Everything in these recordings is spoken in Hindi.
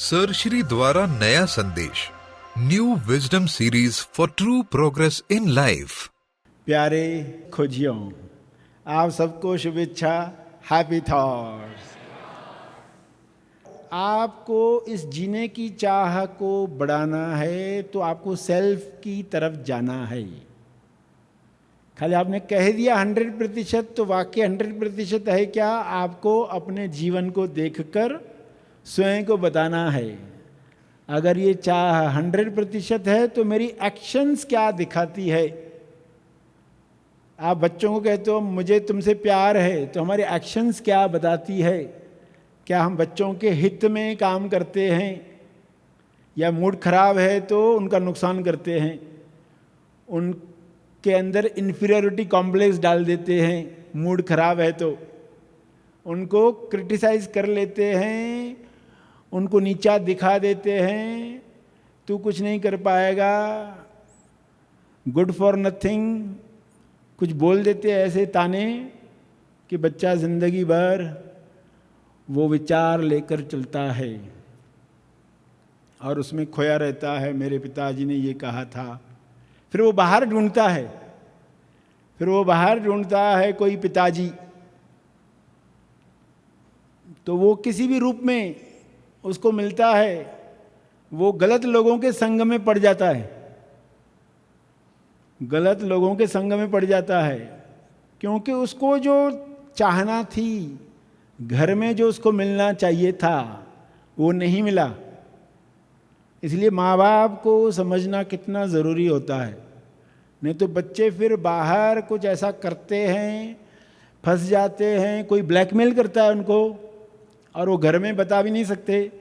सर श्री द्वारा नया संदेश, new wisdom series for true progress in life. प्यारे खोजियों, आप सबको शुभेच्छा, हैप्पी थॉट्स। आपको इस जीने की चाह को बढ़ाना है तो आपको सेल्फ की तरफ जाना है। खाली आपने कह दिया 100%, तो वाक्य 100% है क्या? आपको अपने जीवन को देखकर स्वयं को बताना है। अगर ये चाह 100% है तो मेरी एक्शंस क्या दिखाती है। आप बच्चों को कहते हो मुझे तुमसे प्यार है, तो हमारी एक्शंस क्या बताती है? क्या हम बच्चों के हित में काम करते हैं या मूड खराब है तो उनका नुकसान करते हैं, उनके अंदर इन्फीरियरिटी कॉम्प्लेक्स डाल देते हैं, मूड खराब है तो उनको क्रिटिसाइज कर लेते हैं, उनको नीचा दिखा देते हैं, तू कुछ नहीं कर पाएगा, गुड फॉर नथिंग, कुछ बोल देते हैं ऐसे ताने कि बच्चा जिंदगी भर वो विचार लेकर चलता है और उसमें खोया रहता है। मेरे पिताजी ने ये कहा था। फिर वो बाहर ढूंढता है कोई पिताजी, तो वो किसी भी रूप में उसको मिलता है। वो गलत लोगों के संग में पड़ जाता है, क्योंकि उसको जो चाहना थी, घर में जो उसको मिलना चाहिए था, वो नहीं मिला। इसलिए माँ बाप को समझना कितना ज़रूरी होता है। नहीं तो बच्चे फिर बाहर कुछ ऐसा करते हैं, फंस जाते हैं, कोई ब्लैकमेल करता है उनको और वो घर में बता भी नहीं सकते।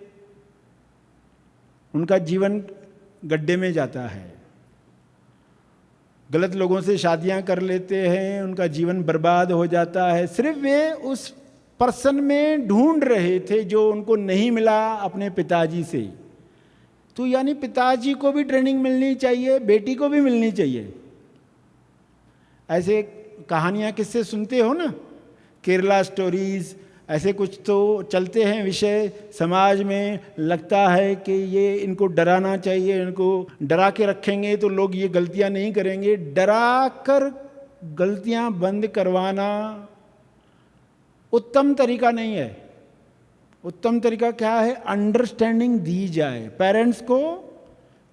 उनका जीवन गड्ढे में जाता है। गलत लोगों से शादियां कर लेते हैं, उनका जीवन बर्बाद हो जाता है। सिर्फ वे उस पर्सन में ढूंढ रहे थे जो उनको नहीं मिला अपने पिताजी से। तो यानी पिताजी को भी ट्रेनिंग मिलनी चाहिए, बेटी को भी मिलनी चाहिए। ऐसे कहानियां किससे सुनते हो ना, केरला स्टोरीज, ऐसे कुछ तो चलते हैं विषय समाज में। लगता है कि ये इनको डराना चाहिए, इनको डरा के रखेंगे तो लोग ये गलतियां नहीं करेंगे। डरा कर गलतियां बंद करवाना उत्तम तरीका नहीं है। उत्तम तरीका क्या है? अंडरस्टैंडिंग दी जाए पेरेंट्स को,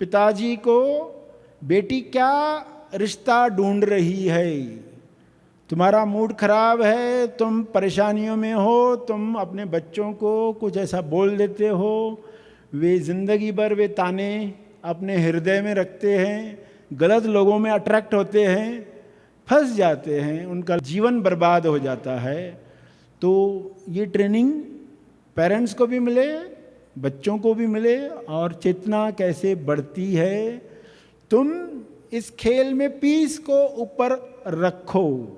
पिताजी को, बेटी क्या रिश्ता ढूंढ रही है। तुम्हारा मूड खराब है, तुम परेशानियों में हो, तुम अपने बच्चों को कुछ ऐसा बोल देते हो, वे जिंदगी भर वे ताने अपने हृदय में रखते हैं, गलत लोगों में अट्रैक्ट होते हैं, फंस जाते हैं, उनका जीवन बर्बाद हो जाता है। तो ये ट्रेनिंग पेरेंट्स को भी मिले, बच्चों को भी मिले। और चेतना कैसे बढ़ती है? तुम इस खेल में पीस को ऊपर रखो,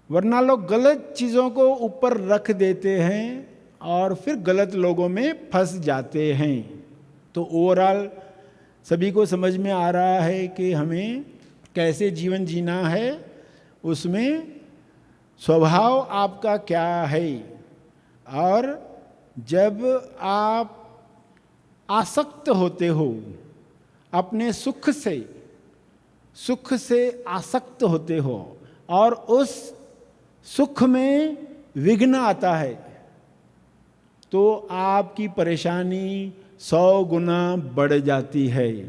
वरना लोग गलत चीज़ों को ऊपर रख देते हैं और फिर गलत लोगों में फंस जाते हैं। तो ओवरऑल सभी को समझ में आ रहा है कि हमें कैसे जीवन जीना है, उसमें स्वभाव आपका क्या है। और जब आप आसक्त होते हो, अपने सुख से आसक्त होते हो और उस सुख में विघ्न आता है, तो आपकी परेशानी 100 गुना बढ़ जाती है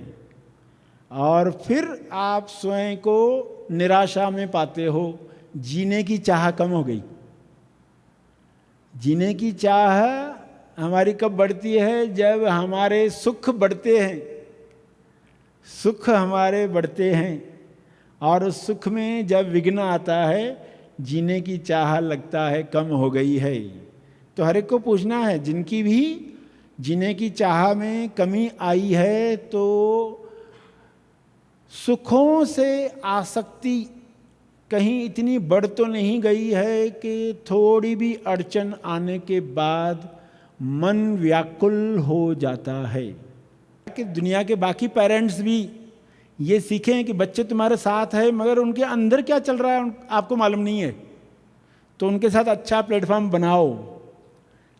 और फिर आप स्वयं को निराशा में पाते हो। जीने की चाह कम हो गई। जीने की चाह हमारी कब बढ़ती है? जब हमारे सुख बढ़ते हैं, सुख हमारे बढ़ते हैं और उस सुख में जब विघ्न आता है, जीने की चाह लगता है कम हो गई है। तो हर एक को पूछना है, जिनकी भी जीने की चाह में कमी आई है, तो सुखों से आसक्ति कहीं इतनी बढ़ तो नहीं गई है कि थोड़ी भी अड़चन आने के बाद मन व्याकुल हो जाता है। कि दुनिया के बाकी पेरेंट्स भी ये सीखें कि बच्चे तुम्हारे साथ है, मगर उनके अंदर क्या चल रहा है आपको मालूम नहीं है। तो उनके साथ अच्छा प्लेटफॉर्म बनाओ,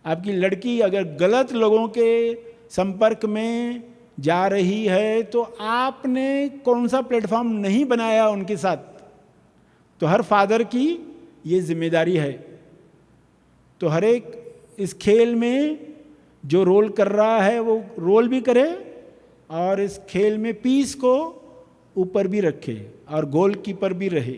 आपकी लड़की अगर गलत लोगों के संपर्क में जा रही है तो आपने कौन सा प्लेटफॉर्म नहीं बनाया उनके साथ। तो हर फादर की ये जिम्मेदारी है। तो हर एक इस खेल में जो रोल कर रहा है वो रोल भी करे और इस खेल में पीस को ऊपर भी रखे और गोलकीपर भी रहे।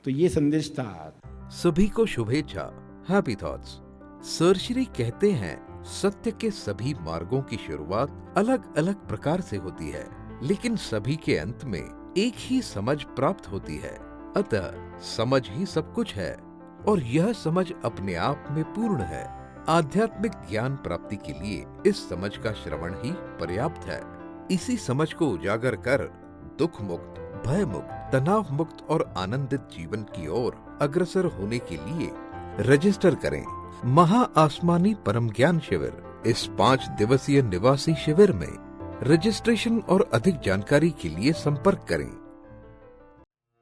तो ये संदेश था। सभी को शुभेच्छा, हैप्पी थॉट्स। सर श्री कहते हैं, सत्य के सभी मार्गों की शुरुआत अलग अलग प्रकार से होती है, लेकिन सभी के अंत में एक ही समझ प्राप्त होती है। अतः समझ ही सब कुछ है और यह समझ अपने आप में पूर्ण है। आध्यात्मिक ज्ञान प्राप्ति के लिए इस समझ का श्रवण ही पर्याप्त है। इसी समझ को उजागर कर दुख मुक्त, भय मुक्त, तनाव मुक्त और आनंदित जीवन की ओर अग्रसर होने के लिए रजिस्टर करें महा आसमानी परम ज्ञान शिविर। इस 5 दिवसीय निवासी शिविर में रजिस्ट्रेशन और अधिक जानकारी के लिए संपर्क करें।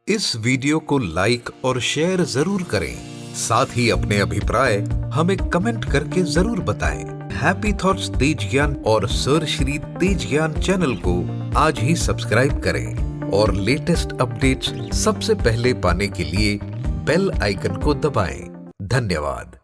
इस वीडियो को लाइक और शेयर जरूर करें। साथ ही अपने अभिप्राय हमें कमेंट करके जरूर बताएं। हैप्पी थॉट्स तेज ज्ञान और सर श्री तेज ज्ञान चैनल को आज ही सब्सक्राइब करें और लेटेस्ट अपडेट्स सबसे पहले पाने के लिए बेल आइकन को दबाएं। धन्यवाद।